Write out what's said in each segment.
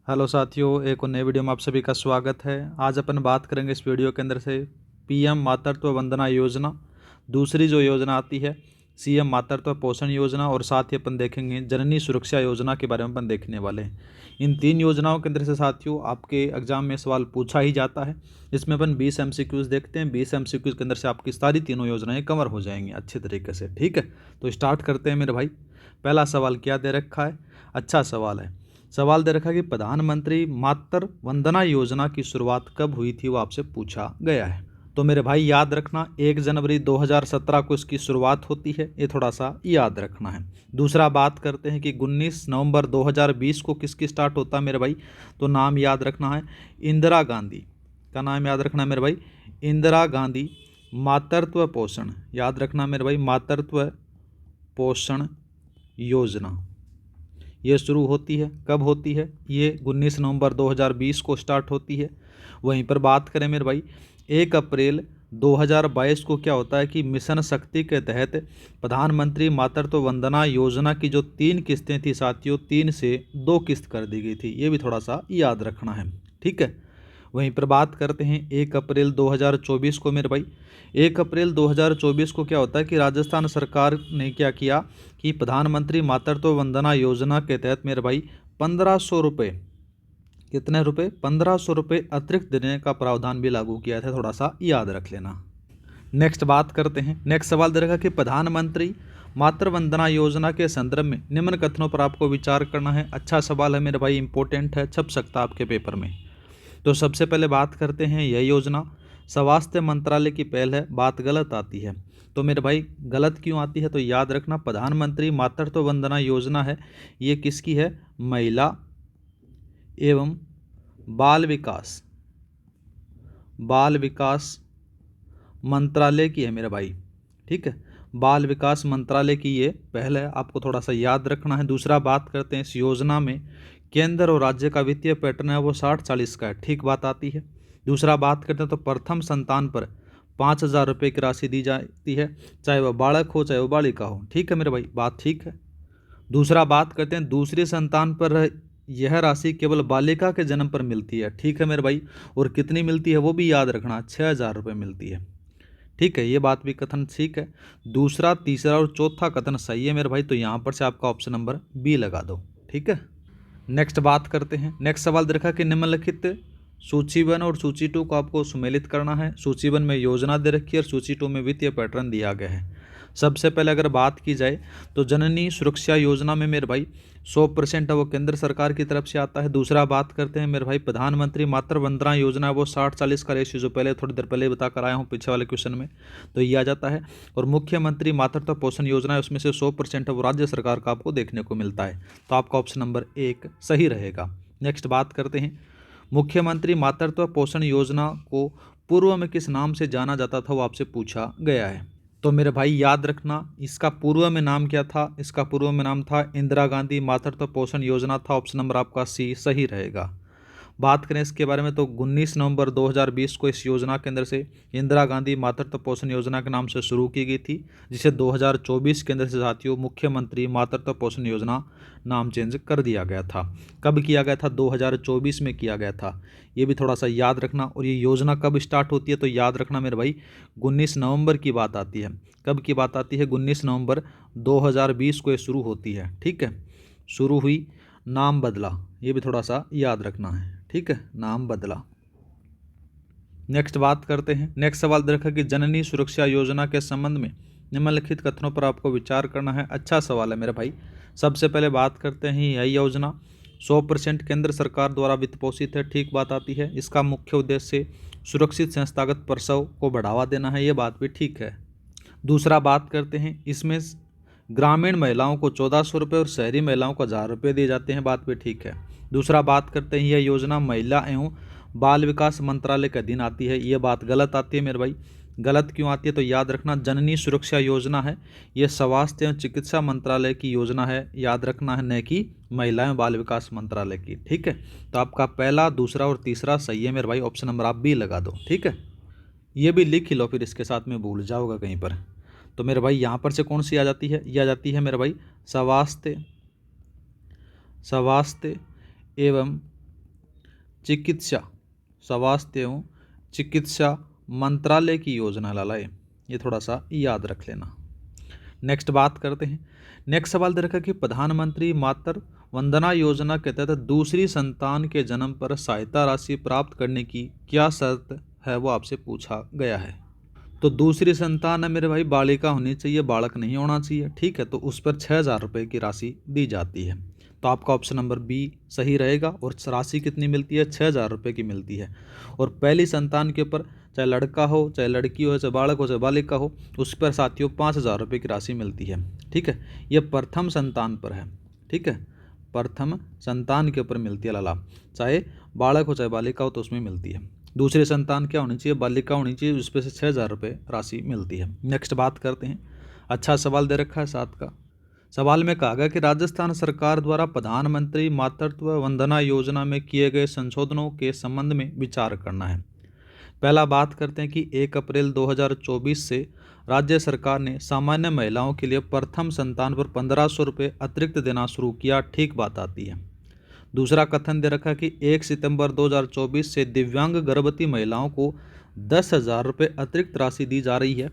Hello साथियों, एक और नए वीडियो में आप सभी का स्वागत है। आज अपन बात करेंगे इस वीडियो के अंदर से पीएम मातृत्व वंदना योजना, दूसरी जो योजना आती है सीएम मातृत्व पोषण योजना, और साथ ही अपन देखेंगे जननी सुरक्षा योजना के बारे में अपन देखने वाले हैं। इन तीन योजनाओं के अंदर से साथियों आपके एग्जाम में सवाल पूछा ही जाता है। इसमें अपन 20 एमसीक्यूज देखते हैं। 20 एमसीक्यूज के अंदर से आपकी सारी तीनों योजनाएं कवर हो जाएंगी अच्छे तरीके से। ठीक है, तो स्टार्ट करते हैं मेरे भाई। पहला सवाल क्या दे रखा है? अच्छा सवाल है। सवाल दे रखा है कि प्रधानमंत्री मातृ वंदना योजना की शुरुआत कब हुई थी, वो आपसे पूछा गया है। तो मेरे भाई याद रखना 1 जनवरी 2017 को इसकी शुरुआत होती है, ये थोड़ा सा याद रखना है। दूसरा बात करते हैं कि 19 नवंबर 2020 को किसकी स्टार्ट होता है मेरे भाई, तो नाम याद रखना है इंदिरा गांधी का नाम याद रखना है मेरे भाई, इंदिरा गांधी मातृत्व पोषण, याद रखना मेरे भाई, मातृत्व पोषण योजना ये शुरू होती है। कब होती है? ये 19 नवंबर 2020 को स्टार्ट होती है। वहीं पर बात करें मेरे भाई 1 अप्रैल 2022 को क्या होता है कि मिशन शक्ति के तहत प्रधानमंत्री मातृत्व वंदना योजना की जो 3 किस्तें थी साथियों, 3 से 2 किस्त कर दी गई थी। ये भी थोड़ा सा याद रखना है। ठीक है, वहीं पर बात करते हैं 1 अप्रैल 2024 को मेरे भाई। 1 अप्रैल 2024 को क्या होता है कि राजस्थान सरकार ने क्या किया कि प्रधानमंत्री मातृत्व वंदना योजना के तहत मेरे भाई 1500 रुपये, कितने रुपए? 1500 रुपये अतिरिक्त देने का प्रावधान भी लागू किया था, थोड़ा सा याद रख लेना। नेक्स्ट बात करते हैं। नेक्स्ट सवाल दे रखा कि प्रधानमंत्री मातृ वंदना योजना के संदर्भ में निम्न कथनों पर आपको विचार करना है। अच्छा सवाल है मेरे भाई, इंपॉर्टेंट है, छप सकता है आपके पेपर में। तो सबसे पहले बात करते हैं, यह योजना स्वास्थ्य मंत्रालय की पहल है। बात गलत आती है, तो मेरे भाई गलत क्यों आती है? तो याद रखना प्रधानमंत्री मातृत्व वंदना योजना है, ये किसकी है? महिला एवं बाल विकास मंत्रालय की है मेरे भाई। ठीक है, बाल विकास मंत्रालय की ये पहल है, आपको थोड़ा सा याद रखना है। दूसरा बात करते हैं, इस योजना में केंद्र और राज्य का वित्तीय पैटर्न है वो 60-40 का है। ठीक बात आती है। दूसरा बात करते हैं तो प्रथम संतान पर 5,000 रुपये की राशि दी जाती है, चाहे वह बालक हो चाहे वह बालिका हो। ठीक है मेरे भाई, बात ठीक है। दूसरा बात करते हैं, दूसरे संतान पर यह राशि केवल बालिका के जन्म पर मिलती है। ठीक है मेरे भाई, और कितनी मिलती है वो भी याद रखना, 6,000 रुपये मिलती है। ठीक है, ये बात भी कथन ठीक है। दूसरा, तीसरा और चौथा कथन सही है मेरे भाई, तो यहाँ पर से आपका ऑप्शन नंबर बी लगा दो। ठीक है, नेक्स्ट बात करते हैं। नेक्स्ट सवाल देखा कि निम्नलिखित सूची 1 और सूची 2 को आपको सुमेलित करना है। सूची 1 में योजना दे रखी है और सूची 2 में वित्तीय पैटर्न दिया गया है। सबसे पहले अगर बात की जाए तो जननी सुरक्षा योजना में मेरे भाई 100% वो केंद्र सरकार की तरफ से आता है। दूसरा बात करते हैं मेरे भाई प्रधानमंत्री मातृ वंदना योजना, वो 60-40 का रेशियो जो पहले थोड़ी देर पहले बता कर आया हूँ पीछे वाले क्वेश्चन में, तो ये आ जाता है। और मुख्यमंत्री मातृत्व पोषण योजना है, उसमें से 100% वो राज्य सरकार का आपको देखने को मिलता है, तो आपका ऑप्शन नंबर 1 सही रहेगा। नेक्स्ट बात करते हैं, मुख्यमंत्री मातृत्व पोषण योजना को पूर्व में किस नाम से जाना जाता था, वो आपसे पूछा गया है। तो मेरे भाई याद रखना, इसका पूर्व में नाम क्या था? इसका पूर्व में नाम था इंदिरा गांधी मातृत्व पोषण योजना था। ऑप्शन नंबर आपका सी सही रहेगा। बात करें इसके बारे में तो 19 नवंबर 2020 को इस योजना के अंदर से इंदिरा गांधी मातृत्व पोषण योजना के नाम से शुरू की गई थी, जिसे 2024 के अंदर से साथियों मुख्यमंत्री मातृत्व पोषण योजना नाम चेंज कर दिया गया था। कब किया गया था? 2024 में किया गया था, ये भी थोड़ा सा याद रखना। और ये योजना कब स्टार्ट होती है? तो याद रखना मेरे भाई 19 नवंबर की बात आती है। कब की बात आती है? 19 नवंबर 2020 को ये शुरू होती है। ठीक है, शुरू हुई, नाम बदला, ये भी थोड़ा सा याद रखना है। ठीक है, नाम बदला। नेक्स्ट बात करते हैं। नेक्स्ट सवाल देखा कि जननी सुरक्षा योजना के संबंध में निम्नलिखित कथनों पर आपको विचार करना है। अच्छा सवाल है मेरे भाई। सबसे पहले बात करते हैं, यह योजना 100% केंद्र सरकार द्वारा वित्त पोषित है। ठीक बात आती है। इसका मुख्य उद्देश्य सुरक्षित संस्थागत प्रसव को बढ़ावा देना है, ये बात भी ठीक है। दूसरा बात करते हैं, इसमें ग्रामीण महिलाओं को 1400 रुपये और शहरी महिलाओं को 1000 रुपये दिए जाते हैं, बात भी ठीक है। दूसरा बात करते हैं, यह योजना महिला एवं बाल विकास मंत्रालय के अधीन आती है, ये बात गलत आती है मेरे भाई। गलत क्यों आती है? तो याद रखना जननी सुरक्षा योजना है, ये स्वास्थ्य एवं चिकित्सा मंत्रालय की योजना है, याद रखना है, न कि महिला एवं बाल विकास मंत्रालय की। ठीक है, तो आपका पहला, दूसरा और तीसरा सही है मेरे भाई, ऑप्शन नंबर आप बी लगा दो। ठीक है, ये भी लिख ही लो, फिर इसके साथ में भूल जाओगा कहीं पर। तो मेरे भाई यहाँ पर से कौन सी आ जाती है? ये आ जाती है मेरे भाई स्वास्थ्य एवं चिकित्सा, स्वास्थ्य एवं चिकित्सा मंत्रालय की योजना लाला ये थोड़ा सा याद रख लेना। नेक्स्ट बात करते हैं। नेक्स्ट सवाल दे रखा कि प्रधानमंत्री मातृ वंदना योजना के तहत दूसरी संतान के जन्म पर सहायता राशि प्राप्त करने की क्या शर्त है, वो आपसे पूछा गया है। तो दूसरी संतान है मेरे भाई बालिका होनी चाहिए, बालक नहीं होना चाहिए, ठीक है। तो उस पर 6,000 रुपये की राशि दी जाती है। तो आपका ऑप्शन नंबर बी सही रहेगा। और राशि कितनी मिलती है? 6,000 रुपये की मिलती है। और पहली संतान के ऊपर चाहे लड़का हो, चाहे लड़की हो, चाहे बालक हो, चाहे बालिका हो, उस पर साथियों 5,000 रुपये की राशि मिलती है, ठीक है। यह प्रथम संतान पर है, ठीक है। प्रथम संतान के ऊपर मिलती है लाला, चाहे बालक हो चाहे बालिका हो तो उसमें मिलती है। दूसरी संतान क्या होनी चाहिए? बालिका होनी चाहिए, उस पर से 6,000 रुपये राशि मिलती है। नेक्स्ट बात करते हैं। अच्छा सवाल दे रखा है 7 का। सवाल में कहा गया कि राजस्थान सरकार द्वारा प्रधानमंत्री मातृत्व वंदना योजना में किए गए संशोधनों के संबंध में विचार करना है। पहला बात करते हैं कि 1 अप्रैल 2024 से राज्य सरकार ने सामान्य महिलाओं के लिए प्रथम संतान पर 1,500 रुपये अतिरिक्त देना शुरू किया, ठीक बात आती है। दूसरा कथन दे रखा कि 1 सितंबर 2024 से दिव्यांग गर्भवती महिलाओं को 10,000 रुपये अतिरिक्त राशि दी जा रही है,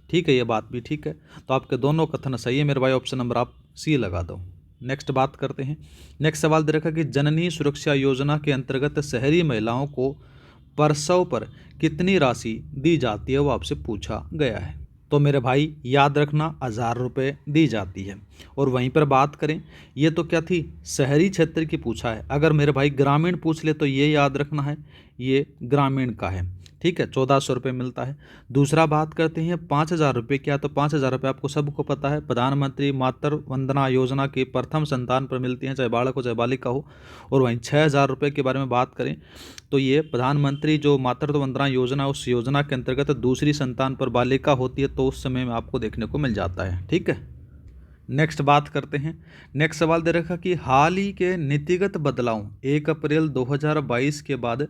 ठीक है। ये बात भी ठीक है। तो आपके दोनों कथन सही है मेरे भाई, ऑप्शन नंबर आप सी लगा दो। नेक्स्ट बात करते हैं। नेक्स्ट सवाल दे रखा कि जननी सुरक्षा योजना के अंतर्गत शहरी महिलाओं को प्रसव पर कितनी राशि दी जाती है, वो आपसे पूछा गया है। तो मेरे भाई याद रखना 1,000 रुपये दी जाती है। और वहीं पर बात करें, ये तो क्या थी? शहरी क्षेत्र की पूछा है। अगर मेरे भाई ग्रामीण पूछ ले तो ये याद रखना है, ये ग्रामीण का है, ठीक है। 1,400 रुपये मिलता है। दूसरा बात करते हैं 5,000 रुपये क्या? तो 5,000 रुपये आपको सबको पता है, प्रधानमंत्री मातृ वंदना योजना की प्रथम संतान पर मिलती हैं, चाहे बालक हो चाहे बालिका हो। और वहीं 6,000 रुपये के बारे में बात करें तो ये प्रधानमंत्री जो मातृत्व वंदना योजना, उस योजना के अंतर्गत दूसरी संतान पर बालिका होती है तो उस समय में आपको देखने को मिल जाता है, ठीक है। नेक्स्ट बात करते हैं। नेक्स्ट सवाल दे रखा कि हाल ही के नीतिगत बदलाव 1 अप्रैल 2022 के बाद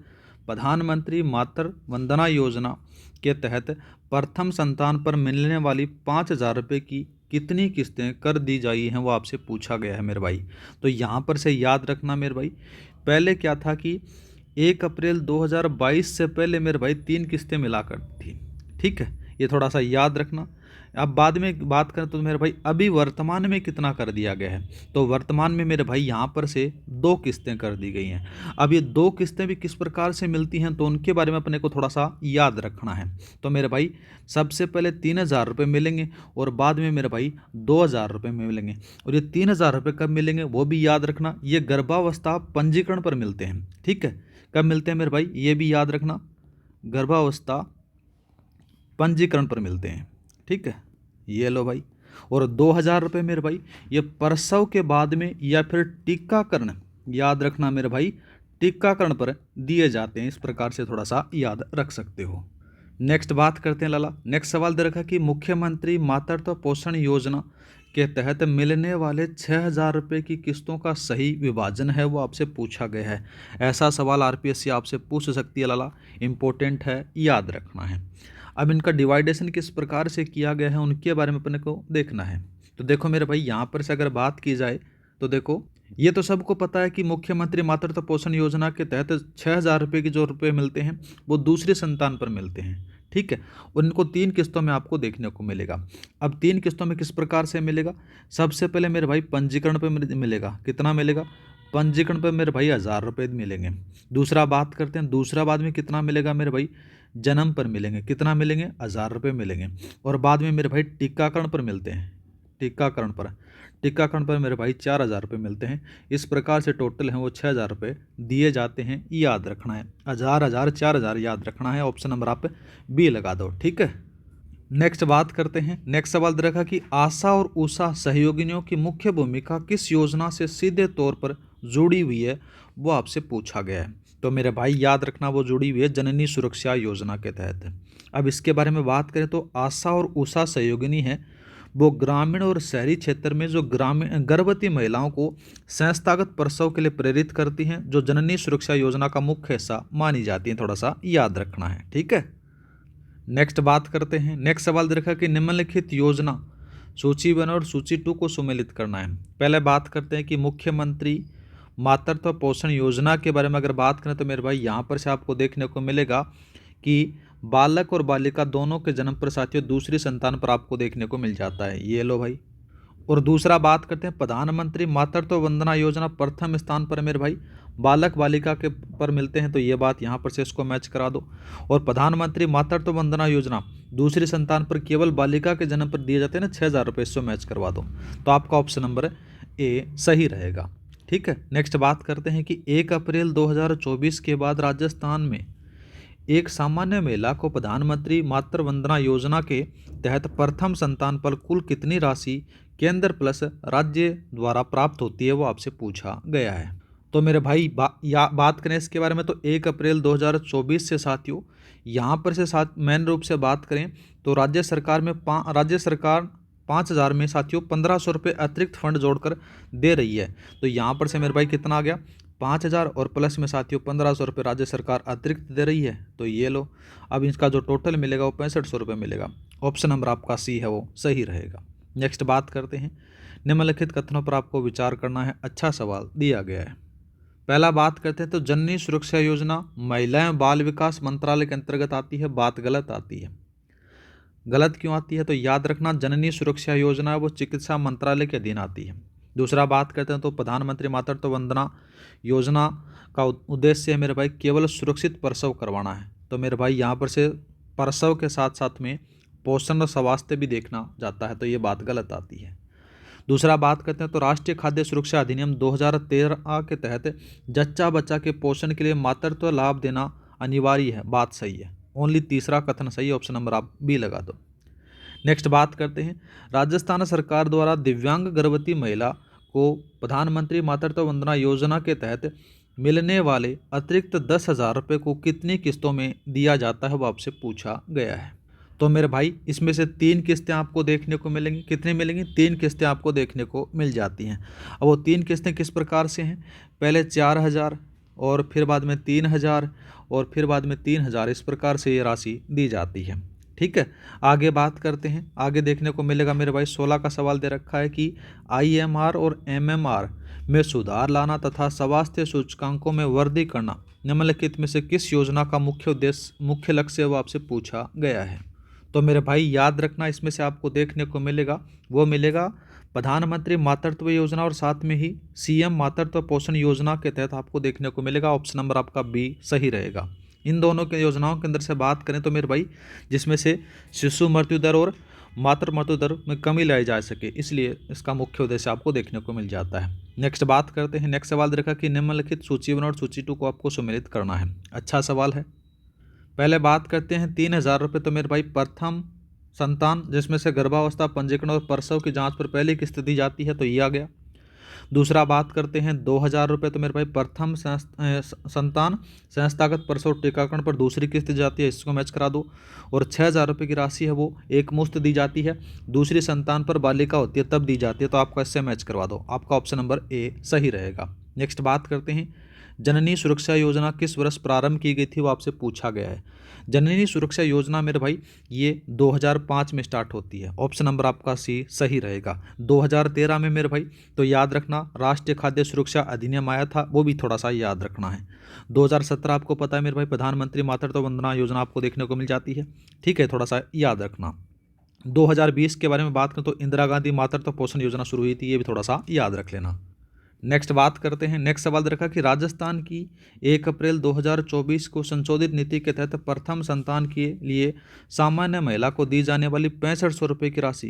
प्रधानमंत्री मातृ वंदना योजना के तहत प्रथम संतान पर मिलने वाली 5,000 रुपये की कितनी किस्तें कर दी जाई हैं, वो आपसे पूछा गया है मेरे भाई। तो यहाँ पर से याद रखना मेरे भाई, पहले क्या था कि 1 अप्रैल 2022 से पहले मेरे भाई 3 किस्तें मिला करती थी, ठीक है। ये थोड़ा सा याद रखना। अब बाद में बात करें तो मेरे भाई अभी वर्तमान में कितना कर दिया गया है, तो वर्तमान में मेरे भाई यहाँ पर से 2 किस्तें कर दी गई हैं। अब ये 2 किस्तें भी किस प्रकार से मिलती हैं तो उनके बारे में अपने को थोड़ा सा याद रखना है। तो मेरे भाई सबसे पहले 3,000 रुपये मिलेंगे और बाद में मेरे भाई 2,000 रुपये मिलेंगे। और ये 3,000 रुपये कब मिलेंगे वो भी याद रखना, ये गर्भावस्था पंजीकरण पर मिलते हैं, ठीक है। कब मिलते हैं मेरे भाई? ये भी याद रखना, गर्भावस्था पंजीकरण पर मिलते हैं, ठीक है। ये लो भाई। और 2,000 रुपये मेरे भाई ये प्रसव के बाद में या फिर टीकाकरण, याद रखना मेरे भाई, टीकाकरण पर दिए जाते हैं। इस प्रकार से थोड़ा सा याद रख सकते हो। नेक्स्ट बात करते हैं लाला। नेक्स्ट सवाल दे रखा कि मुख्यमंत्री मातृत्व पोषण योजना के तहत मिलने वाले 6,000 रुपये की किस्तों का सही विभाजन है, वो आपसे पूछा गया है। ऐसा सवाल आरपीएससी आपसे पूछ सकती है लाला, इंपॉर्टेंट है, याद रखना है। अब इनका डिवाइडेशन किस प्रकार से किया गया है उनके बारे में अपने को देखना है। तो देखो मेरे भाई यहाँ पर से अगर बात की जाए तो देखो ये तो सबको पता है कि मुख्यमंत्री मातृत्व पोषण योजना के तहत 6,000 रुपये की जो रुपये मिलते हैं वो दूसरी संतान पर मिलते हैं, ठीक है। उनको 3 किस्तों में आपको देखने को मिलेगा। अब 3 किस्तों में किस प्रकार से मिलेगा? सबसे पहले मेरे भाई पंजीकरण पर मिलेगा। कितना मिलेगा? पंजीकरण पर मेरे भाई 1,000 रुपये मिलेंगे। दूसरा बात करते हैं, दूसरा बाद में कितना मिलेगा मेरे भाई? जन्म पर मिलेंगे। कितना मिलेंगे? 1,000 रुपये मिलेंगे। और बाद में मेरे भाई टीकाकरण पर मिलते हैं, टीकाकरण पर मेरे भाई 4,000 रुपये मिलते हैं। इस प्रकार से टोटल हैं वो 6,000 रुपये दिए जाते हैं, याद रखना है। 1,000 4,000 याद रखना है। ऑप्शन नंबर आप बी लगा दो, ठीक है। नेक्स्ट बात करते हैं। नेक्स्ट सवाल दे रखा कि आशा और उषा सहयोगिनियों की मुख्य भूमिका किस योजना से सीधे तौर पर जुड़ी हुई है, वो आपसे पूछा गया है। तो मेरे भाई याद रखना वो जुड़ी हुई है जननी सुरक्षा योजना के तहत। अब इसके बारे में बात करें तो आशा और उषा सहयोगिनी है वो ग्रामीण और शहरी क्षेत्र में जो ग्रामीण गर्भवती महिलाओं को संस्थागत प्रसव के लिए प्रेरित करती हैं, जो जननी सुरक्षा योजना का मुख्य हिस्सा मानी जाती हैं। थोड़ा सा याद रखना है, ठीक है। नेक्स्ट बात करते हैं। नेक्स्ट सवाल दे रखा कि निम्नलिखित योजना सूची 1 और सूची 2 को सुमेलित करना है। पहले बात करते हैं कि मुख्यमंत्री मातृत्व पोषण योजना के बारे में अगर बात करें तो मेरे भाई यहाँ पर से आपको देखने को मिलेगा कि बालक और बालिका दोनों के जन्म पर साथियों दूसरी संतान पर आपको देखने को मिल जाता है, ये लो भाई। और दूसरा बात करते हैं प्रधानमंत्री मातृत्व वंदना योजना प्रथम स्थान पर मेरे भाई बालक बालिका के पर मिलते हैं, तो ये बात यहाँ पर से इसको मैच करा दो। और प्रधानमंत्री मातृत्व वंदना योजना दूसरी संतान पर केवल बालिका के जन्म पर दिए जाते हैं ना 6,000 रुपये, इसको मैच करवा दो। तो आपका ऑप्शन नंबर ए सही रहेगा। ठीक है, नेक्स्ट बात करते हैं कि 1 अप्रैल 2024 के बाद राजस्थान में एक सामान्य महिला को प्रधानमंत्री मातृ वंदना योजना के तहत प्रथम संतान पर कुल कितनी राशि केंद्र प्लस राज्य द्वारा प्राप्त होती है, वो आपसे पूछा गया है। तो मेरे भाई बात करें इसके बारे में तो 1 अप्रैल 2024 से साथियों यहाँ पर से साथ मेन रूप से बात करें तो राज्य सरकार 5,000 में साथियों 1,500 रुपये अतिरिक्त फंड जोड़कर दे रही है। तो यहाँ पर से मेरे भाई कितना आ गया 5,000 और प्लस में साथियों 1,500 रुपये राज्य सरकार अतिरिक्त दे रही है, तो ये लो। अब इसका जो टोटल मिलेगा वो 6,500 रुपये मिलेगा। ऑप्शन नंबर आपका सी है वो सही रहेगा। नेक्स्ट बात करते हैं, निम्नलिखित कथनों पर आपको विचार करना है। अच्छा सवाल दिया गया है। पहला बात करते हैं तो जननी सुरक्षा योजना महिला एवं बाल विकास मंत्रालय के अंतर्गत आती है, बात गलत आती है। गलत क्यों आती है तो याद रखना जननी सुरक्षा योजना वो चिकित्सा मंत्रालय के अधीन आती है। दूसरा बात करते हैं तो प्रधानमंत्री मातृत्व वंदना योजना का उद्देश्य है मेरे भाई केवल सुरक्षित प्रसव करवाना है। तो मेरे भाई यहाँ पर से प्रसव के साथ साथ में पोषण और स्वास्थ्य भी देखना जाता है, तो ये बात गलत आती है। दूसरा बात करते हैं तो राष्ट्रीय खाद्य सुरक्षा अधिनियम 2013 के तहत जच्चा बच्चा के पोषण के लिए मातृत्व लाभ देना अनिवार्य है, बात सही है। ओनली तीसरा कथन सही है, ऑप्शन नंबर आप बी लगा दो। नेक्स्ट बात करते हैं, राजस्थान सरकार द्वारा दिव्यांग गर्भवती महिला को प्रधानमंत्री मातृत्व वंदना योजना के तहत मिलने वाले अतिरिक्त 10,000 रुपये को कितनी किस्तों में दिया जाता है, वो आपसे पूछा गया है। तो मेरे भाई इसमें से 3 किस्तें आपको देखने को मिलेंगी। कितनी मिलेंगी? 3 किस्तें आपको देखने को मिल जाती हैं। अब वो 3 किस्तें किस प्रकार से हैं? पहले 4,000 और फिर बाद में 3,000 और फिर बाद में 3,000, इस प्रकार से ये राशि दी जाती है। ठीक है, आगे बात करते हैं। आगे देखने को मिलेगा मेरे भाई 16 का सवाल दे रखा है कि IMR और MMR में सुधार लाना तथा स्वास्थ्य सूचकांकों में वृद्धि करना निम्नलिखित में से किस योजना का मुख्य लक्ष्य है, वो आपसे पूछा गया है। तो मेरे भाई याद रखना इसमें से आपको देखने को मिलेगा वो मिलेगा प्रधानमंत्री मातृत्व योजना और साथ में ही CM मातृत्व पोषण योजना के तहत आपको देखने को मिलेगा। ऑप्शन नंबर आपका बी सही रहेगा। इन दोनों के योजनाओं के अंदर से बात करें तो मेरे भाई जिसमें से शिशु मृत्यु दर और मातृ मृत्यु दर में कमी लाई जा सके, इसलिए इसका मुख्य उद्देश्य आपको देखने को मिल जाता है। नेक्स्ट बात करते हैं। नेक्स्ट सवाल देखा कि निम्नलिखित सूची 1 और सूची 2 को आपको सम्मिलित करना है। अच्छा सवाल है। पहले बात करते हैं 3,000 रुपये तो मेरे भाई प्रथम संतान जिसमें से गर्भावस्था पंजीकरण और प्रसव की जांच पर पहली किस्त दी जाती है, तो ये आ गया। दूसरा बात करते हैं 2,000 रुपये तो मेरे भाई प्रथम संतान संस्थागत प्रसव टीकाकरण पर दूसरी किस्त दी जाती है, इसको मैच करा दो। और 6,000 रुपये की राशि है वो एक मुश्त दी जाती है, दूसरी संतान पर बालिका होती है तब दी जाती है, तो आपका इससे मैच करवा दो। आपका ऑप्शन नंबर ए सही रहेगा। नेक्स्ट बात करते हैं जननी सुरक्षा योजना किस वर्ष प्रारंभ की गई थी, वो आपसे पूछा गया है। जननी सुरक्षा योजना मेरे भाई ये 2005 में स्टार्ट होती है। ऑप्शन नंबर आपका सी सही रहेगा। 2013 में मेरे भाई तो याद रखना राष्ट्रीय खाद्य सुरक्षा अधिनियम आया था, वो भी थोड़ा सा याद रखना है। 2017 आपको पता है मेरे भाई प्रधानमंत्री मातृत्व वंदना योजना आपको देखने को मिल जाती है। ठीक है, थोड़ा सा याद रखना। 2020 के बारे में बात करें तो इंदिरा गांधी मातृत्व पोषण योजना शुरू हुई थी, ये भी थोड़ा सा याद रख लेना। नेक्स्ट बात करते हैं। नेक्स्ट सवाल रखा कि राजस्थान की 1 अप्रैल 2024 को संशोधित नीति के तहत प्रथम संतान के लिए सामान्य महिला को दी जाने वाली 6500 रुपये की राशि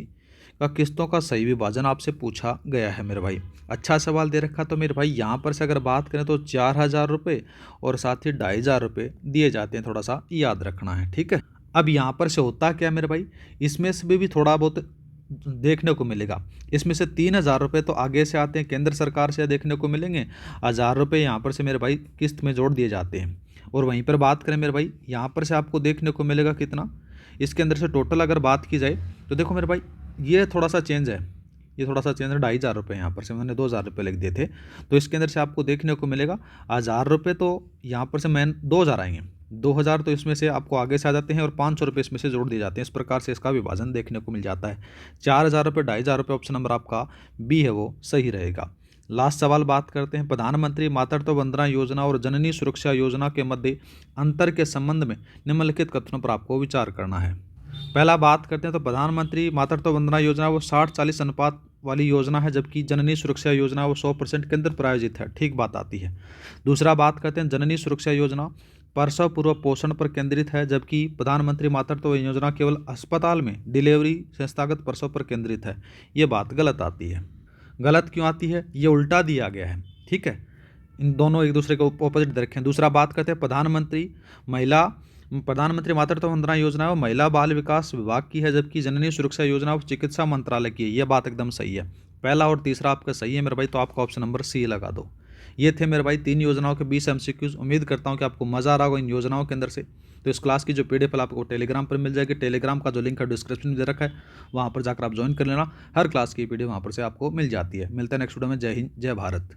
का किस्तों का सही विभाजन आपसे पूछा गया है मेरे भाई। अच्छा सवाल दे रखा। तो मेरे भाई यहाँ पर से अगर बात करें तो 4,000 रुपये और साथ ही 2,500 रुपये दिए जाते हैं, थोड़ा सा याद रखना है। ठीक है, अब यहाँ पर से होता क्या मेरे भाई, इसमें से भी थोड़ा बहुत देखने को मिलेगा। इसमें से 3,000 रुपये तो आगे से आते हैं, केंद्र सरकार से देखने को मिलेंगे। 1,000 रुपये यहाँ पर से मेरे भाई किस्त में जोड़ दिए जाते हैं। और वहीं पर बात करें मेरे भाई यहाँ पर से आपको देखने को मिलेगा कितना, इसके अंदर से टोटल अगर बात की जाए तो देखो मेरे भाई ये थोड़ा सा चेंज है, ये थोड़ा सा चेंज है। 2,500 रुपये यहाँ पर से मैंने 2,000 रुपये लिख दिए थे, तो इसके अंदर से आपको देखने को मिलेगा 1,000 रुपये तो यहाँ पर से मैन 2,000 आएंगे, 2,000 तो इसमें से आपको आगे से आ जाते हैं और 500 रुपये इसमें से जोड़ दिए जाते हैं। इस प्रकार से इसका विभाजन देखने को मिल जाता है। 4,000 रुपये 2,500 रुपये, ऑप्शन नंबर आपका बी है वो सही रहेगा। लास्ट सवाल बात करते हैं, प्रधानमंत्री मातृत्व वंदना योजना और जननी सुरक्षा योजना के मध्य अंतर के संबंध में निम्नलिखित कथनों पर आपको विचार करना है। पहला बात करते हैं तो प्रधानमंत्री मातृत्व वंदना योजना वो 60-40 अनुपात वाली योजना है, जबकि जननी सुरक्षा योजना वो 100% केंद्र प्रायोजित है। ठीक बात आती है। दूसरा बात करते हैं, जननी सुरक्षा योजना प्रसव पूर्व पोषण पर केंद्रित है, जबकि प्रधानमंत्री मातृत्व योजना केवल अस्पताल में डिलीवरी संस्थागत प्रसव पर केंद्रित है। ये बात गलत आती है। गलत क्यों आती है? ये उल्टा दिया गया है। ठीक है, इन दोनों एक दूसरे को ऑपोजिट दे रखे हैं। दूसरा बात करते हैं, प्रधानमंत्री मातृत्व वंदना योजना वो महिला बाल विकास विभाग की है, जबकि जननी सुरक्षा योजना वो चिकित्सा मंत्रालय की है। यह बात एकदम सही है। पहला और तीसरा आपका सही है मेरे भाई, तो आपका ऑप्शन नंबर सी लगा दो। ये थे मेरे भाई 3 योजनाओं के 20 MCQs। उम्मीद करता हूँ कि आपको मज़ा आ रहा होगा इन योजनाओं के अंदर से। तो इस क्लास की जो PDF है आपको टेलीग्राम पर मिल जाएगी। टेलीग्राम का जो लिंक है डिस्क्रिप्शन में दे रखा है, वहाँ पर जाकर आप ज्वाइन कर लेना। हर क्लास की PDF वहाँ पर से आपको मिल जाती है। मिलते हैं नेक्स्ट वीडियो में। जय हिंद, जय भारत।